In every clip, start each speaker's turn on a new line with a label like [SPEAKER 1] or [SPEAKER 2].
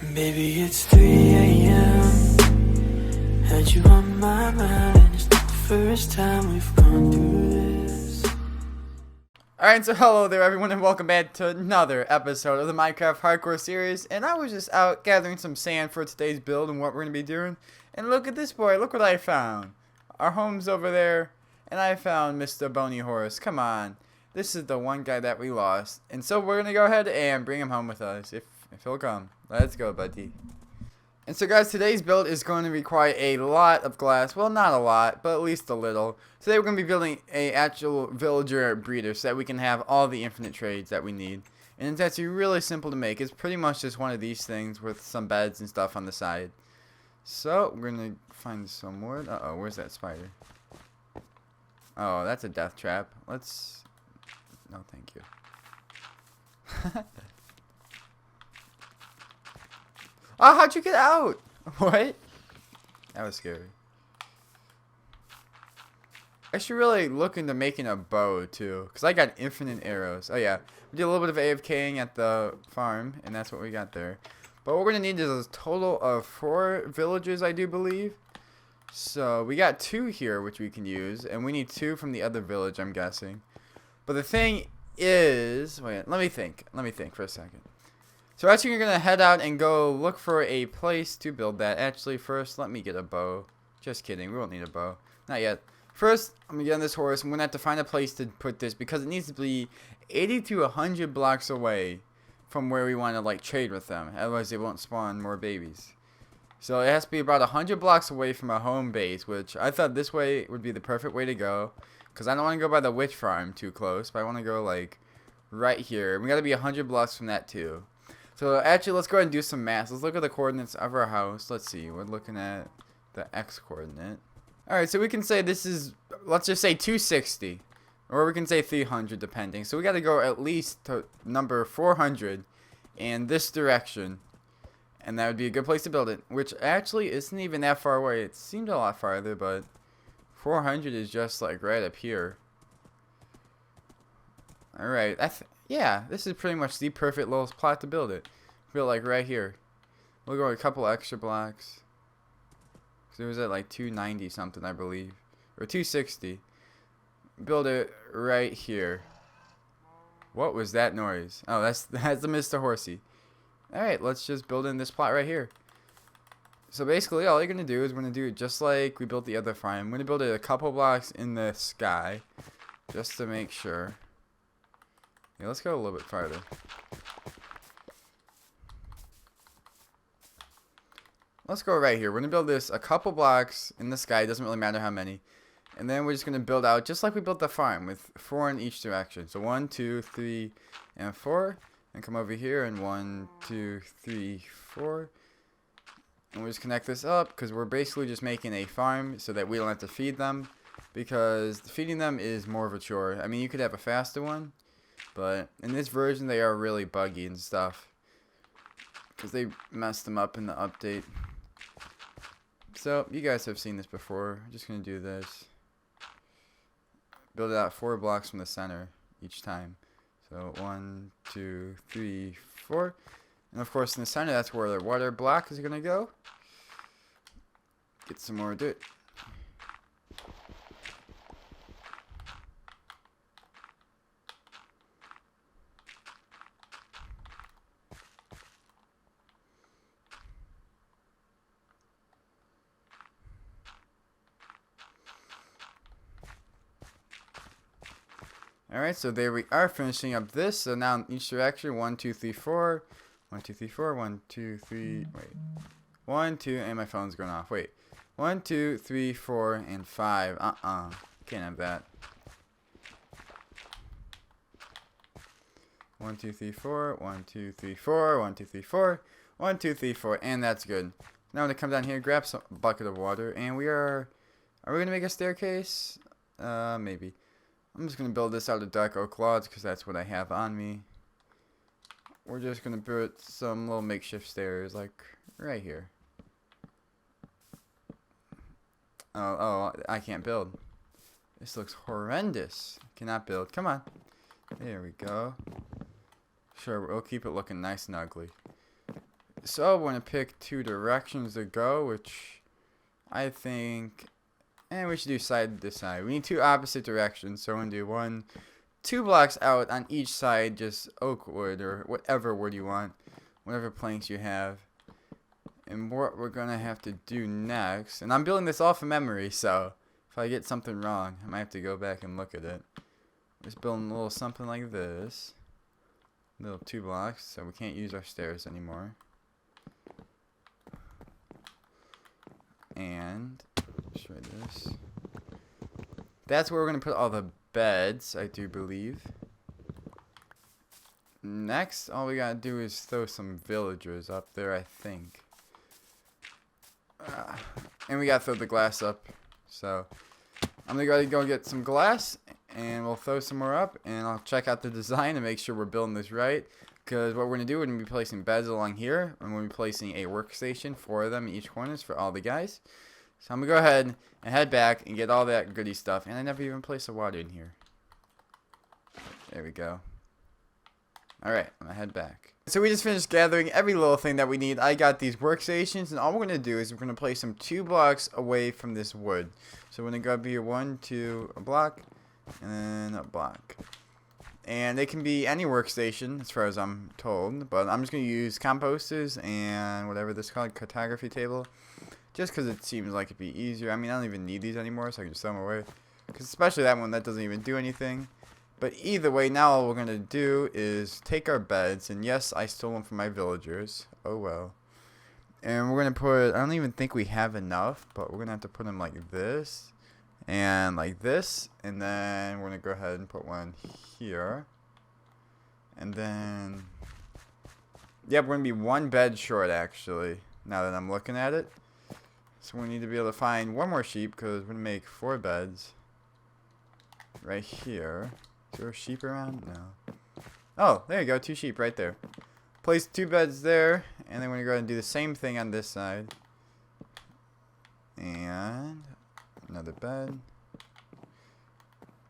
[SPEAKER 1] Baby, it's 3 a.m. Had you on my mind, and it's not the first time we've gone through this.
[SPEAKER 2] Alright, so hello there everyone and welcome back to another episode of the Minecraft Hardcore series. And I was just out gathering some sand for today's build and what we're going to be doing. And look at this boy, look what I found. Our home's over there, and I found Mr. Bony Horse. Come on, this is the one guy that we lost. And so we're going to go ahead and bring him home with us, if he'll come. Let's go, buddy. And so guys, today's build is going to require a lot of glass. Well, not a lot, but at least a little. Today we're going to be building a actual villager breeder so that we can have all the infinite trades that we need. And it's actually really simple to make. It's pretty much just one of these things with some beds and stuff on the side. So we're going to find some wood. Uh-oh, where's that spider? Oh, that's a death trap. Let's... No, thank you. Oh, how'd you get out? What? That was scary. I should really look into making a bow too, because I got infinite arrows. Oh yeah, we did a little bit of AFKing at the farm, and that's what we got there. But what we're going to need is a total of 4 villagers, I do believe. So we got 2 here, which we can use, and we need 2 from the other village, I'm guessing. But the thing is... Wait, let me think for a second. So actually, you're going to head out and go look for a place to build that. Actually, first, let me get a bow. Just kidding. We won't need a bow. Not yet. First, I'm going to get on this horse. I'm going to have to find a place to put this because it needs to be 80 to 100 blocks away from where we want to, like, trade with them. Otherwise, they won't spawn more babies. So it has to be about 100 blocks away from our home base, which I thought this way would be the perfect way to go. Because I don't want to go by the witch farm too close, but I want to go, like, right here. We got to be 100 blocks from that, too. So actually, let's go ahead and do some math. Let's look at the coordinates of our house. Let's see. We're looking at the x coordinate. Alright, so we can say this is, let's just say 260. Or we can say 300, depending. So we got to go at least to number 400 in this direction. And that would be a good place to build it. Which actually isn't even that far away. It seemed a lot farther, but 400 is just like right up here. Alright, yeah, this is pretty much the perfect little plot to build it. Build like right here. We'll go a couple extra blocks. So it was at like 290 something, I believe. Or 260. Build it right here. What was that noise? Oh, that's the Mr. Horsey. Alright, let's just build in this plot right here. So basically, all you're going to do is we're going to do it just like we built the other farm. I'm going to build it a couple blocks in the sky. Just to make sure. Yeah, let's go a little bit farther. Let's go right here. We're going to build this a couple blocks in the sky. It doesn't really matter how many. And then we're just going to build out just like we built the farm with 4 in each direction. So 1, 2, 3, and 4. And come over here and 1, 2, 3, 4. And we'll just connect this up because we're basically just making a farm so that we don't have to feed them. Because feeding them is more of a chore. I mean, you could have a faster one. But in this version, they are really buggy and stuff. Because they messed them up in the update. So, you guys have seen this before. I'm just going to do this. Build it out 4 blocks from the center each time. So, 1, 2, 3, 4. And of course, in the center, that's where the water block is going to go. Get some more dirt. Alright, so there we are finishing up this. So now in each direction, 1, 2, 3, 4. 1, 2, 3, 4. 1, 2, 3. Wait. 1, 2, and my phone's going off. Wait. 1, 2, 3, 4, and 5. Can't have that. 1, 2, 3, 4. 1, 2, 3, 4. 1, 2, 3, 4. 1, 2, 3, 4. And that's good. Now I'm going to come down here, grab some bucket of water, and we are we going to make a staircase? Maybe. I'm just going to build this out of dark oak logs because that's what I have on me. We're just going to put some little makeshift stairs like right here. Oh, I can't build. This looks horrendous. Cannot build. Come on. There we go. Sure, we'll keep it looking nice and ugly. So we're going to pick 2 directions to go, which I think, we should do side to side. We need 2 opposite directions, so we're going to do 2 blocks out on each side, just oak wood or whatever wood you want, whatever planks you have. And what we're going to have to do next, and I'm building this off of memory, so if I get something wrong, I might have to go back and look at it. Just building a little something like this. Little 2 blocks, so we can't use our stairs anymore. And let's try this. That's where we're gonna put all the beds, I do believe. Next, all we gotta do is throw some villagers up there, I think. And we gotta throw the glass up. So I'm gonna go get some glass, and we'll throw some more up, and I'll check out the design and make sure we're building this right. Because what we're going to do, we're going to be placing beds along here, and we're going to be placing a workstation, 4 of them in each corners for all the guys. So I'm going to go ahead and head back and get all that goody stuff. And I never even placed the water in here. There we go. Alright, I'm going to head back. So we just finished gathering every little thing that we need. I got these workstations, and all we're going to do is we're going to place them 2 blocks away from this wood. So we're going to go up here 1, 2, a block, and then a block. And they can be any workstation, as far as I'm told. But I'm just going to use composters and whatever this is called, cartography table. Just because it seems like it'd be easier. I mean, I don't even need these anymore, so I can just throw them away. Because especially that one, that doesn't even do anything. But either way, now all we're going to do is take our beds. And yes, I stole them from my villagers. Oh well. And we're going to put, I don't even think we have enough. But we're going to have to put them like this. And like this, and then we're going to go ahead and put one here. And then, yep, we're going to be 1 bed short, actually, now that I'm looking at it. So we need to be able to find 1 more sheep, because we're going to make 4 beds right here. Is there a sheep around? No. Oh, there you go, 2 sheep right there. Place 2 beds there, and then we're going to go ahead and do the same thing on this side. And another bed.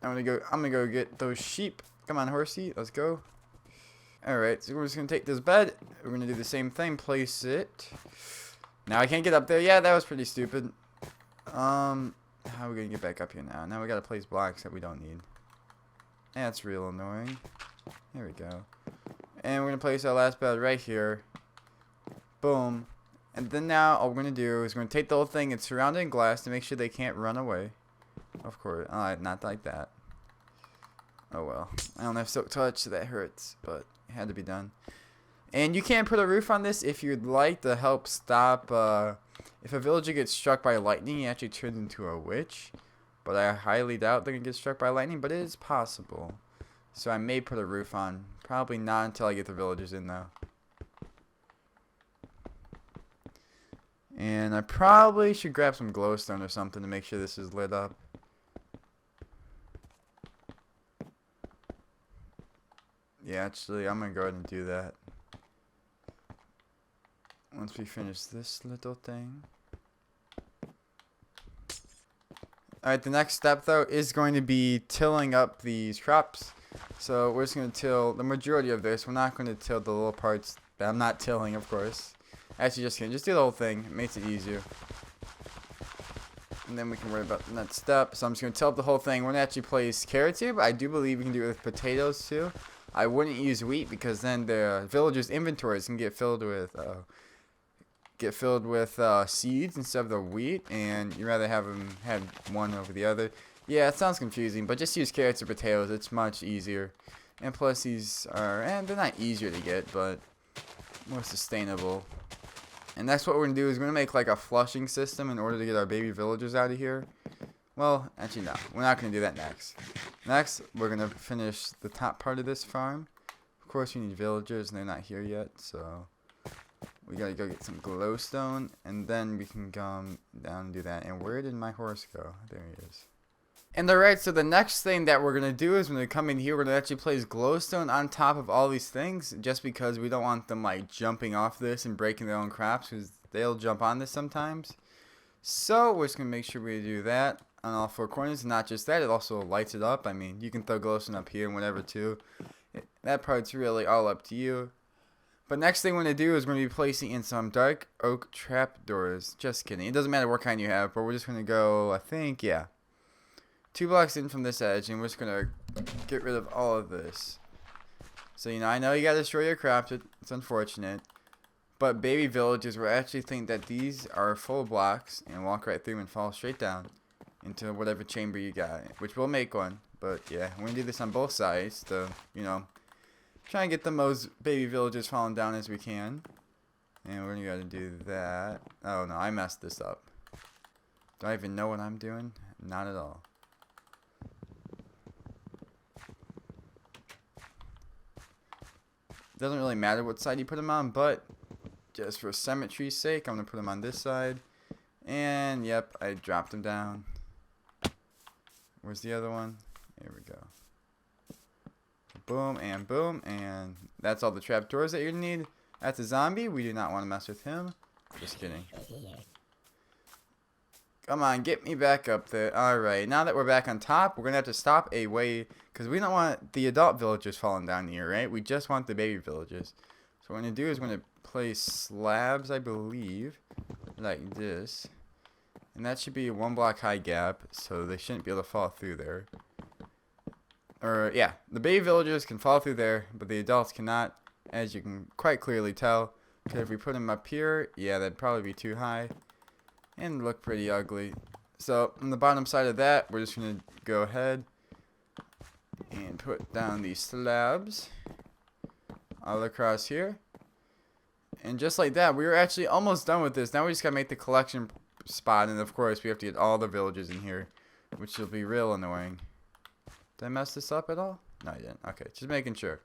[SPEAKER 2] I'm gonna go get those sheep. Come on, horsey, let's go. Alright, so we're just gonna take this bed. We're gonna do the same thing, place it. Now I can't get up there. Yeah, that was pretty stupid. How are we gonna get back up here now? Now we gotta place blocks that we don't need. That's real annoying. There we go. And we're gonna place our last bed right here. Boom. And then now all we're going to do is we're going to take the whole thing and surround it in glass to make sure they can't run away. Of course. Not like that. Oh well. I don't have silk touch, so that hurts. But it had to be done. And you can put a roof on this if you'd like to help stop... if a villager gets struck by lightning, he actually turns into a witch. But I highly doubt they're going to get struck by lightning. But it is possible. So I may put a roof on. Probably not until I get the villagers in though. And I probably should grab some glowstone or something to make sure this is lit up. Yeah, actually, I'm going to go ahead and do that. Once we finish this little thing. Alright, the next step, though, is going to be tilling up these crops. So we're just going to till the majority of this. We're not going to till the little parts that I'm not tilling, of course. Actually, just kidding. Just do the whole thing. It makes it easier. And then we can worry about the next step. So I'm just going to till up the whole thing. We're going to actually place carrots here, but I do believe we can do it with potatoes too. I wouldn't use wheat because then the villagers' inventories can get filled with seeds instead of the wheat, and you'd rather have them have one over the other. Yeah, it sounds confusing, but just use carrots or potatoes. It's much easier. And plus these are, and they're not easier to get, but more sustainable. And that's what we're going to do is we're going to make like a flushing system in order to get our baby villagers out of here. Well, actually no. We're not going to do that next. Next, we're going to finish the top part of this farm. Of course, we need villagers and they're not here yet, so we got to go get some glowstone and then we can come down and do that. And where did my horse go? There he is. And alright, so the next thing that we're going to do is when we come in here, we're going to actually place glowstone on top of all these things, just because we don't want them like jumping off this and breaking their own crops, because they'll jump on this sometimes. So we're just going to make sure we do that on all 4 corners. Not just that, it also lights it up. I mean, you can throw glowstone up here and whatever too. That part's really all up to you. But next thing we're going to do is we're going to be placing in some dark oak trapdoors. Just kidding. It doesn't matter what kind you have, but we're just going to go, I think, yeah. 2 blocks in from this edge, and we're just going to get rid of all of this. So, you know, I know you got to destroy your craft. It's unfortunate. But baby villagers will actually think that these are full blocks and walk right through and fall straight down into whatever chamber you got, which will make one. But, yeah, we're going to do this on both sides to, you know, try and get the most baby villagers falling down as we can. And we're going to do that. Oh, no, I messed this up. Do I even know what I'm doing? Not at all. Doesn't really matter what side you put them on, but just for symmetry's sake, I'm going to put them on this side. And, yep, I dropped them down. Where's the other one? Here we go. Boom, and that's all the trapdoors that you need. That's a zombie. We do not want to mess with him. Just kidding. Come on, get me back up there. Alright, now that we're back on top, we're going to have to stop a way, because we don't want the adult villagers falling down here, right? We just want the baby villagers. So what we're going to do is we're going to place slabs, I believe, like this. And that should be a 1 block high gap, so they shouldn't be able to fall through there. Or, yeah, the baby villagers can fall through there, but the adults cannot, as you can quite clearly tell. Because if we put them up here, yeah, that'd probably be too high and look pretty ugly. So, on the bottom side of that, we're just going to go ahead and put down these slabs all across here. And just like that, we were actually almost done with this. Now we just got to make the collection spot, and of course, we have to get all the villagers in here, which will be real annoying. Did I mess this up at all? No, I didn't. Okay, just making sure.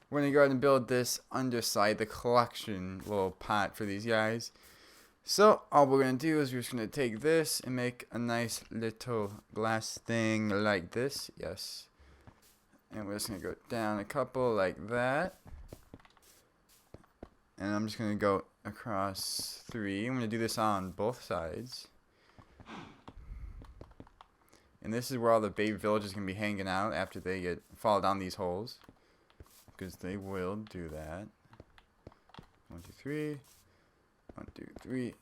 [SPEAKER 2] We're going to go ahead and build this underside, the collection little pot for these guys. So, all we're going to do is we're just going to take this and make a nice little glass thing like this. Yes. And we're just going to go down a couple like that. And I'm just going to go across 3. I'm going to do this on both sides. And this is where all the baby villagers can be hanging out after they fall down these holes. Because they will do that. 1, 2, 3. 1, 2, 3.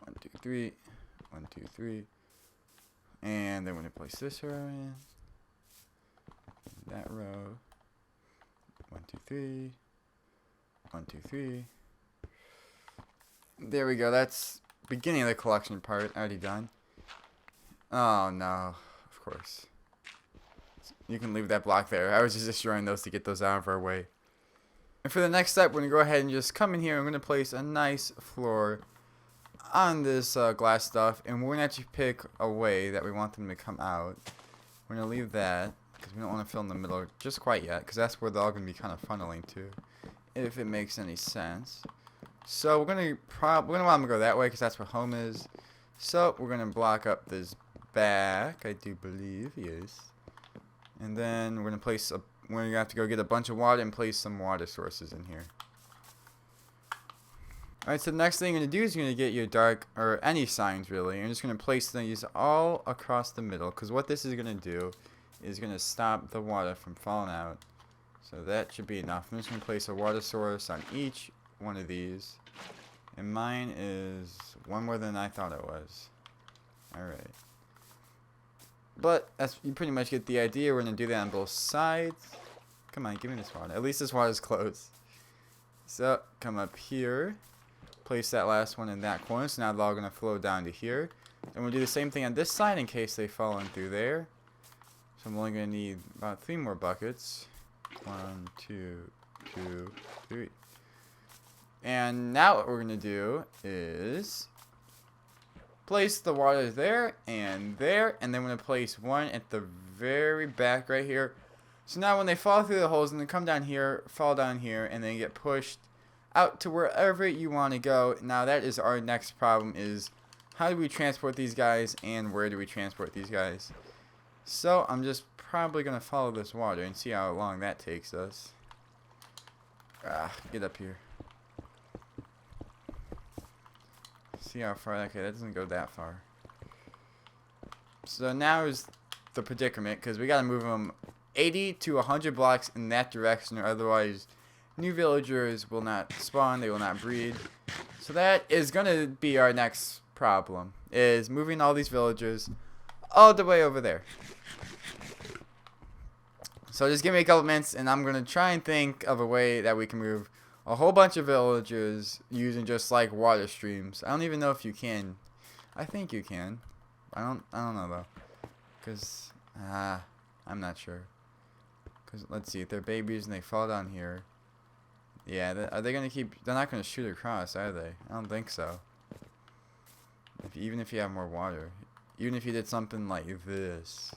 [SPEAKER 2] 1, 2, 3. 1, 2, 3. And then we're going to place this row in. That row. 1, 2, 3. 1, 2, 3. There we go. That's beginning of the collection part. Already done. Oh no. Of course. You can leave that block there. I was just destroying those to get those out of our way. And for the next step, we're going to go ahead and just come in here. I'm going to place a nice floor on this glass stuff. And we're going to actually pick a way that we want them to come out. We're going to leave that because we don't want to fill in the middle just quite yet. Because that's where they're all going to be kind of funneling to. If it makes any sense. So we're going to want them to go that way because that's where home is. So we're going to block up this back, I do believe, yes. And then we're going to place we're going to have to go get a bunch of water and place some water sources in here. Alright, so the next thing you're going to do is you're going to get your dark, or any signs really. You're just going to place these all across the middle. Because what this is going to do is going to stop the water from falling out. So that should be enough. I'm just going to place a water source on each one of these. And mine is one more than I thought it was. Alright. But you pretty much get the idea. We're going to do that on both sides. Come on, give me this water. At least this water is close. So, come up here. Place that last one in that corner. So now they're all going to flow down to here. And we'll do the same thing on this side in case they fall in through there. So I'm only going to need about 3 more buckets. 1, 2, 2, 3. And now what we're going to do is place the water there, and then we're going to place one at the very back right here. So now when they fall through the holes and they come down here, fall down here, and then get pushed out to wherever you want to go. Now that is our next problem, is how do we transport these guys and where do we transport these guys? So I'm just probably going to follow this water and see how long that takes us. Get up here. See how far. Okay, that doesn't go that far. So now is the predicament, because we got to move them 80 to 100 blocks in that direction, or otherwise new villagers will not spawn, they will not breed. So that is going to be our next problem, is moving all these villagers all the way over there. So just give me a couple minutes and I'm going to try and think of a way that we can move a whole bunch of villagers using just like water streams. I don't even know if you can. I think you can. I don't know though. Cause I'm not sure. Cause let's see, if they're babies and they fall down here. Yeah, are they gonna keep? They're not gonna shoot across, are they? I don't think so. Even if you have more water, even if you did something like this,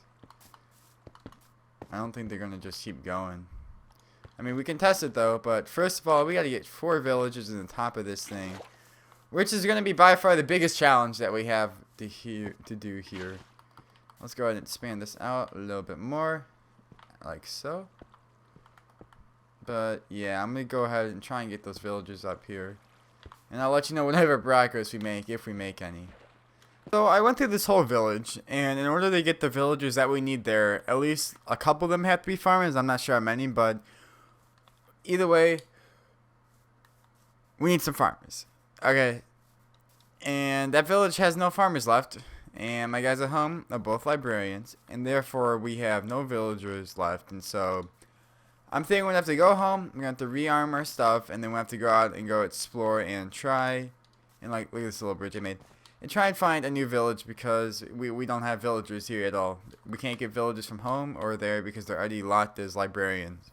[SPEAKER 2] I don't think they're gonna just keep going. I mean, we can test it though, but first of all, we gotta get 4 villages in the top of this thing, which is gonna be by far the biggest challenge that we have to do here. Let's go ahead and expand this out a little bit more, like so. But yeah, I'm gonna go ahead and try and get those villagers up here, and I'll let you know whatever progress we make, if we make any. So I went through this whole village, and in order to get the villagers that we need there, at least a couple of them have to be farmers. I'm not sure how many, but either way, we need some farmers. Okay, and that village has no farmers left, and my guys at home are both librarians, and therefore we have no villagers left. And so I'm thinking we're gonna have to go home, we're gonna have to rearm our stuff, and then we'll have to go out and go explore and try, and like, look at this little bridge I made, and try and find a new village, because we don't have villagers here at all. We can't get villagers from home or there because they're already locked as librarians.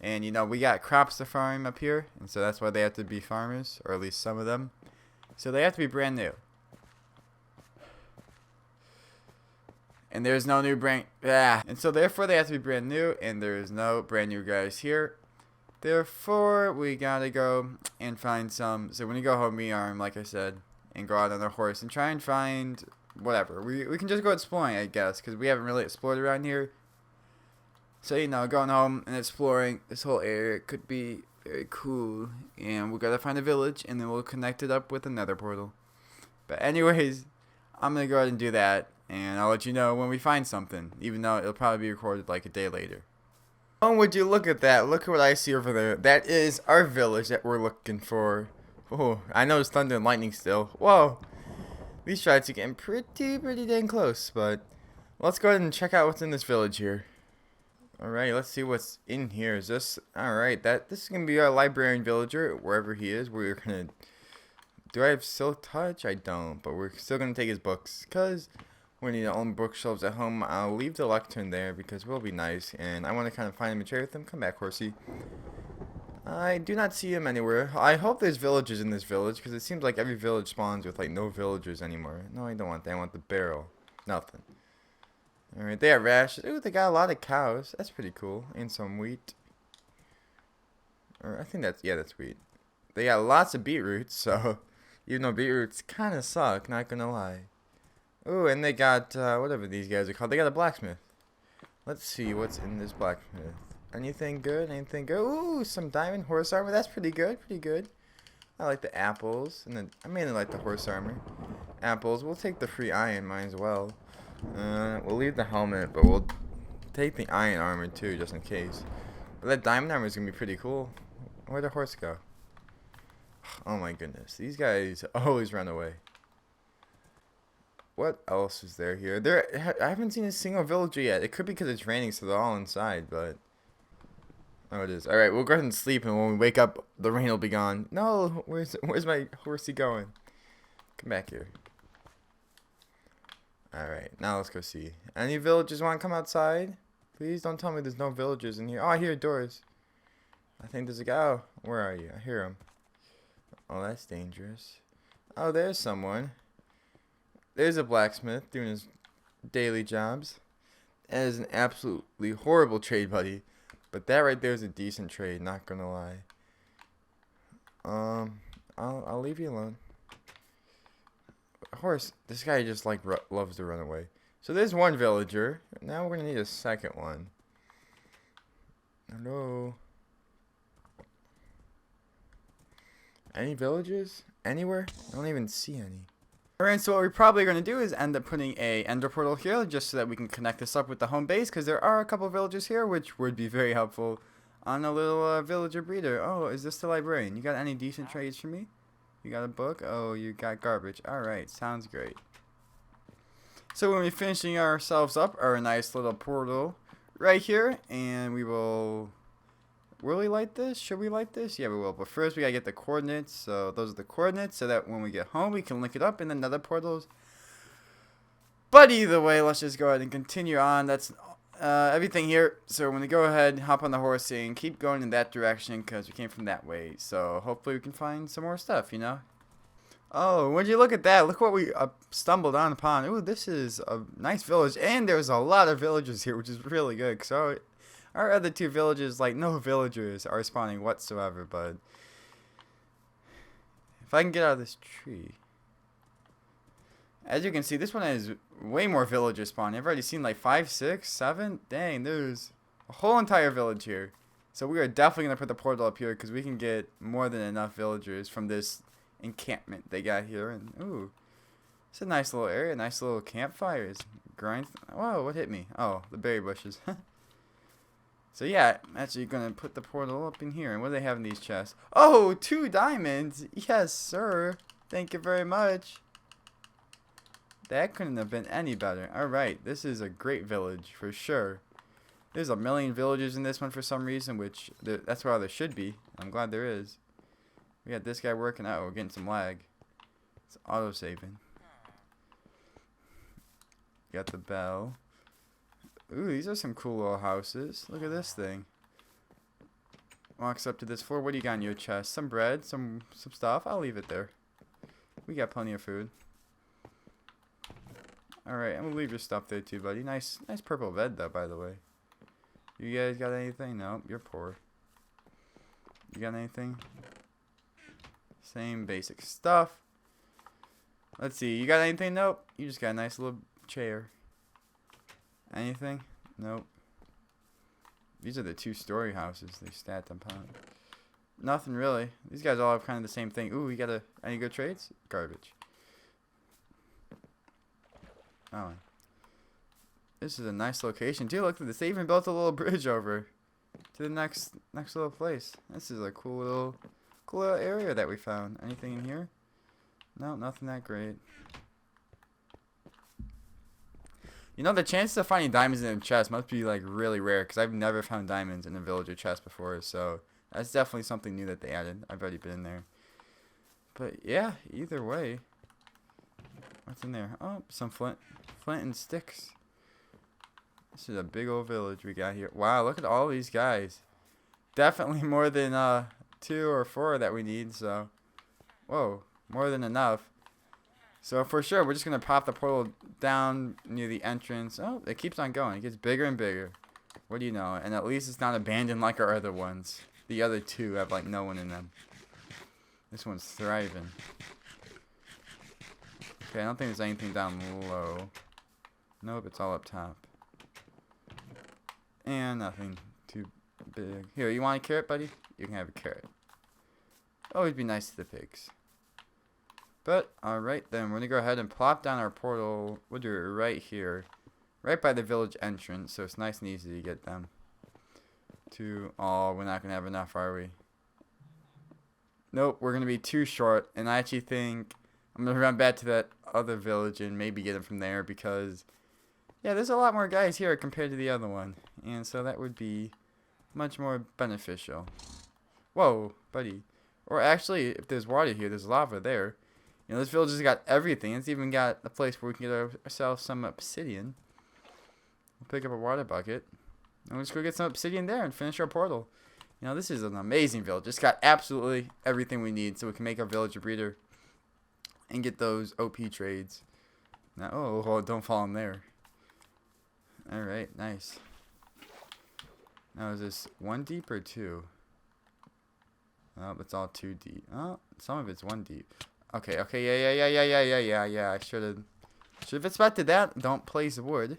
[SPEAKER 2] And you know, we got crops to farm up here, and so that's why they have to be farmers, or at least some of them. So they have to be brand new. And there's no new and so therefore they have to be brand new, and there's no brand new guys here. Therefore we gotta go and find some. So when you go home, we arm, like I said, and go out on our horse and try and find whatever. We can just go exploring, I guess, because we haven't really explored around here. So you know, going home and exploring this whole area could be very cool. And we gotta find a village, and then we'll connect it up with another portal. But anyways, I'm gonna go ahead and do that, and I'll let you know when we find something, even though it'll probably be recorded like a day later. Oh, would you look at that? Look at what I see over there. That is our village that we're looking for. Oh, I know it's thunder and lightning still. Whoa. These shots are getting pretty dang close, but let's go ahead and check out what's in this village here. Alright, let's see what's in here. Is this... Alright, this is going to be our librarian villager, wherever he is. We're going to... Do I have Silk Touch? I don't, but we're still going to take his books, because we need our own bookshelves at home. I'll leave the lectern there, because we'll be nice, and I want to kind of find him and share with him. Come back, horsey. I do not see him anywhere. I hope there's villagers in this village, because it seems like every village spawns with, like, no villagers anymore. No, I don't want that. I want the barrel. Nothing. Alright, they have rations. Ooh, they got a lot of cows. That's pretty cool. And some wheat. Or I think that's, yeah, that's wheat. They got lots of beetroots, so even though beetroots kind of suck, not gonna lie. Ooh, and they got, whatever these guys are called. They got a blacksmith. Let's see what's in this blacksmith. Anything good? Anything good? Ooh, some diamond horse armor. That's pretty good. Pretty good. I like the apples. And then I mainly like the horse armor. Apples. We'll take the free iron, might as well. We'll leave the helmet, but we'll take the iron armor too, just in case. But that diamond armor is gonna be pretty cool. Where'd the horse go? Oh my goodness, these guys always run away. What else is there here? I haven't seen a single villager yet. It could be because it's raining, so they're all inside. But oh, it is. All right, we'll go ahead and sleep, and when we wake up, the rain will be gone. No, where's my horsey going? Come back here. Alright, now let's go see. Any villagers want to come outside? Please don't tell me there's no villagers in here. Oh, I hear doors. I think there's a guy. Oh, where are you? I hear him. Oh, that's dangerous. Oh, there's someone. There's a blacksmith doing his daily jobs. That is an absolutely horrible trade, buddy. But that right there is a decent trade, not gonna lie. I'll leave you alone. Horse, this guy just like loves to run away. So there's one villager. Now we're gonna need a second one. Hello. Any villagers? Anywhere? I don't even see any. Alright, so what we're probably going to do is end up putting a ender portal here just so that we can connect this up with the home base, because there are a couple of villagers here, which would be very helpful. on a little villager breeder. Oh, is this the librarian? You got any decent trades for me? You got a book? Oh, you got garbage. Alright, sounds great. So when we're finishing ourselves up our nice little portal right here, and we will we light this? Should we light this? Yeah, we will. But first we gotta get the coordinates. So those are the coordinates so that when we get home we can link it up in the nether portals. But either way, let's just go ahead and continue on. That's everything here. So we're gonna go ahead, hop on the horse and keep going in that direction because we came from that way. So hopefully we can find some more stuff, you know. Oh, would you look at that? Look what we stumbled on upon. Ooh, this is a nice village, and there's a lot of villagers here, which is really good. So our other two villages, like, no villagers are spawning whatsoever. But if I can get out of this tree, as you can see, this one has way more villagers spawning. I've already seen like 5, 6, 7. Dang, there's a whole entire village here. So we are definitely gonna put the portal up here because we can get more than enough villagers from this encampment they got here. And ooh, it's a nice little area, nice little campfires. Grind. Whoa, what hit me? Oh, the berry bushes. So yeah, actually gonna put the portal up in here. And what do they have in these chests? Oh, 2 diamonds. Yes, sir. Thank you very much. That couldn't have been any better. Alright, this is a great village for sure. There's a million villagers in this one for some reason, which that's why there should be. I'm glad there is. We got this guy working out. We're getting some lag. It's auto-saving. Got the bell. Ooh, these are some cool little houses. Look at this thing. Walks up to this floor. What do you got in your chest? Some bread, some stuff. I'll leave it there. We got plenty of food. Alright, I'm gonna leave your stuff there too, buddy. Nice purple bed though, by the way. You guys got anything? No, you're poor. You got anything? Same basic stuff. Let's see. You got anything? Nope. You just got a nice little chair. Anything? Nope. These are the 2-story houses they stacked upon. Nothing really. These guys all have kind of the same thing. Ooh, we got any good trades? Garbage. Oh. This is a nice location too. Look at this. They even built a little bridge over to the next little place. This is a cool little area that we found. Anything in here? No, nothing that great. You know, the chances of finding diamonds in a chest must be like really rare because I've never found diamonds in a villager chest before. So that's definitely something new that they added. I've already been in there. But yeah, either way. What's in there? Oh, some flint and sticks. This is a big old village we got here. Wow, look at all these guys. Definitely more than 2 or 4 that we need. So, whoa, more than enough. So for sure, we're just gonna pop the portal down near the entrance. Oh, it keeps on going. It gets bigger and bigger. What do you know? And at least it's not abandoned like our other ones. The other 2 have like no one in them. This one's thriving. Okay, I don't think there's anything down low. Nope, it's all up top. And nothing too big. Here, you want a carrot, buddy? You can have a carrot. Always be nice to the pigs. But, alright then, we're going to go ahead and plop down our portal. We'll do it right here. Right by the village entrance, so it's nice and easy to get them. Oh, we're not going to have enough, are we? Nope, we're going to be too short. And I actually think I'm going to run back to that other village and maybe get them from there because, yeah, there's a lot more guys here compared to the other one. And so that would be much more beneficial. Whoa, buddy. Or actually, if there's water here, there's lava there. You know, this village has got everything. It's even got a place where we can get ourselves some obsidian. We'll pick up a water bucket. And let's go get some obsidian there and finish our portal. You know, this is an amazing village. It's got absolutely everything we need so we can make our villager breeder and get those OP trades. Now, oh, don't fall in there. Alright, nice. Now, is this 1 deep or 2? Oh, it's all 2 deep. Oh, some of it's 1 deep. Okay, yeah. I should have expected that. Don't place wood.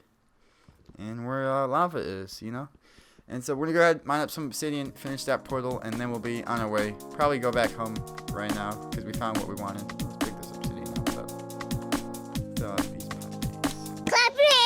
[SPEAKER 2] And where lava is, you know? And so we're going to go ahead, mine up some obsidian, finish that portal, and then we'll be on our way. Probably go back home right now, because we found what we wanted. Let's pick this obsidian up. Fill out these pipes.
[SPEAKER 3] Clap your